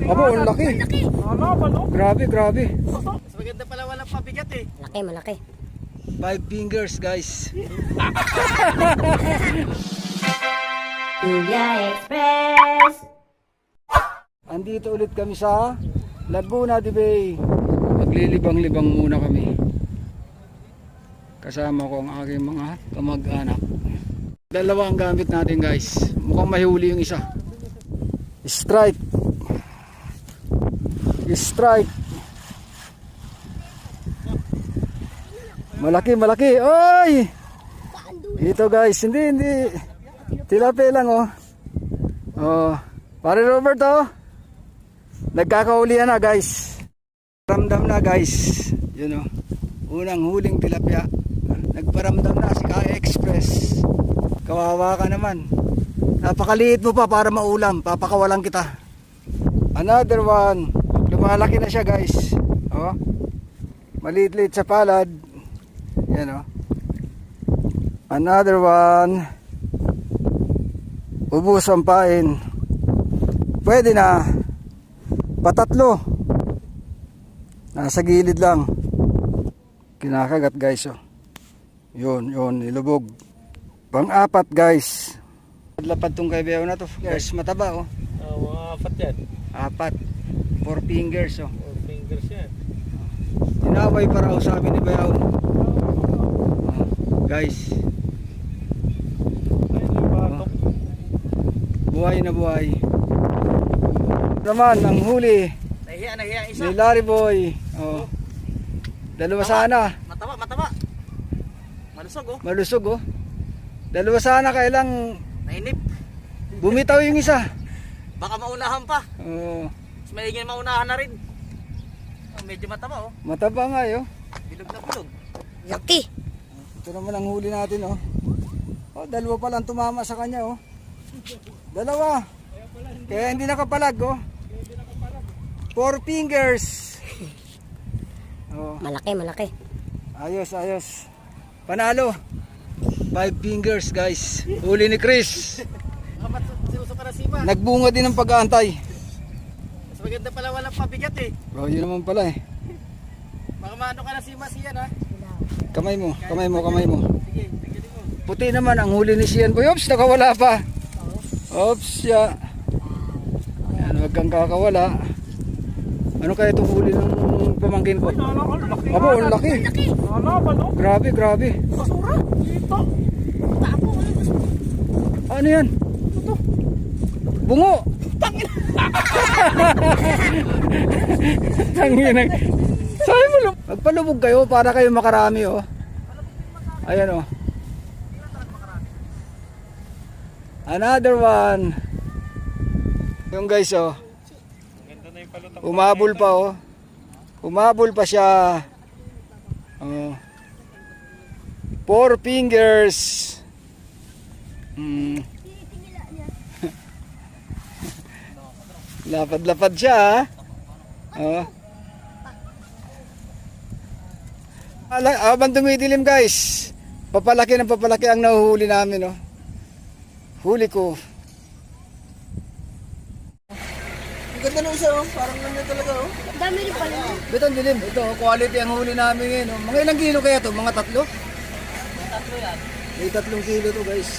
Abo, ang laki. Grabe, grabe. Mas maganda pala walang pabigat eh. Malaki, malaki. 5 fingers, guys. Kuya Express. Andito ulit kami sa Laguna de Bay. Maglilibang-libang muna kami. Kasama ko ang aking mga kamag-anak. Dalawa ang gamit natin, guys. Mukhang mahuli yung isa. Strike. Strike. Malaki, malaki. Oy! Ito, guys. Hindi. Tilapia lang, oh. Oh. Pare Robert, oh. Nagkakahulihan na, guys. Ramdam na, guys. Yun, oh. Unang huling tilapia. Nagparamdam na si Kaya Express. Kawawa ka naman. Napakaliit mo pa para maulam. Papakawalan kita. Another one. Lumalaki na siya, guys. Oh. Maliit-liit sa palad. Yan, oh. Another one. Ubus ang pain. Pwede na. Patatlo. Nasa gilid lang. Kinakagat, guys, oh. Yun, nilubog. Pang-apat, guys. Lapad tong kaibiyaw na to, guys. Mataba, oh. Mga apat yan. 4 fingers, oh. 4 fingers yan. Tinaway pa raw, sabi ni Bayaw. Guys. Oh. Buhay na buhay. Naman, ang huli. Nahiya isa. Ni Larry Boy. Oh. Dalawa sana. Mataba. Malusog oh. Malusog, oh. Dalawa sana, kailang Nainip. bumitaw yung isa. Baka maunahan pa. Oh. Mas maiging maunahan na rin. Oh, medyo mataba oh. Mataba nga, oh. Bilog na bilog. Laki. Ito naman ang huli natin, oh. Oh, dalawa pa lang tumama sa kanya, oh. Dalawa. Kaya hindi nakapalag, oh. 4 fingers. Oh, Malaki, malaki. ayos. Panalo. 5 fingers, guys. Huli ni Chris. Dapat sinuso ka na sima. Nagbunga din ng pag-aantay. Mas maganda pala walang pabigat eh. Oh, yun naman pala, eh. Baka maano ka na sima siyan ha. Kamay mo. Sige, tigilin mo. Puti naman ang huli ni Sian Boy. Oops, nakawala pa. Oops, siya. Yan, huwag kang kakawala. Ano kaya itong huli ng pamangkin ko? Abo, ang laki. Grabe. Basura. Dito. Ano yan? Bungo. Tangina. Sabi mo, magpalubog kayo para kayo makarami, oh. Ayan, oh. Another one. Yung, guys, oh. Umabol pa, oh. Umabol pa siya. Oh. 4 fingers. Lapad-lapad siya, ha? Oh. Habang dumidilim, guys, papalaki ang nahuhuli namin, oh. Huli ko. Ang ganda ng isa, oh. Parang ganyan talaga, oh. Dami rin pala. Ito ang dilim. Ito, quality ang huli namin ngayon, oh. Mga ilang kilo kaya to? Mga 3? Tatlo yan. May 3 kilo to, guys.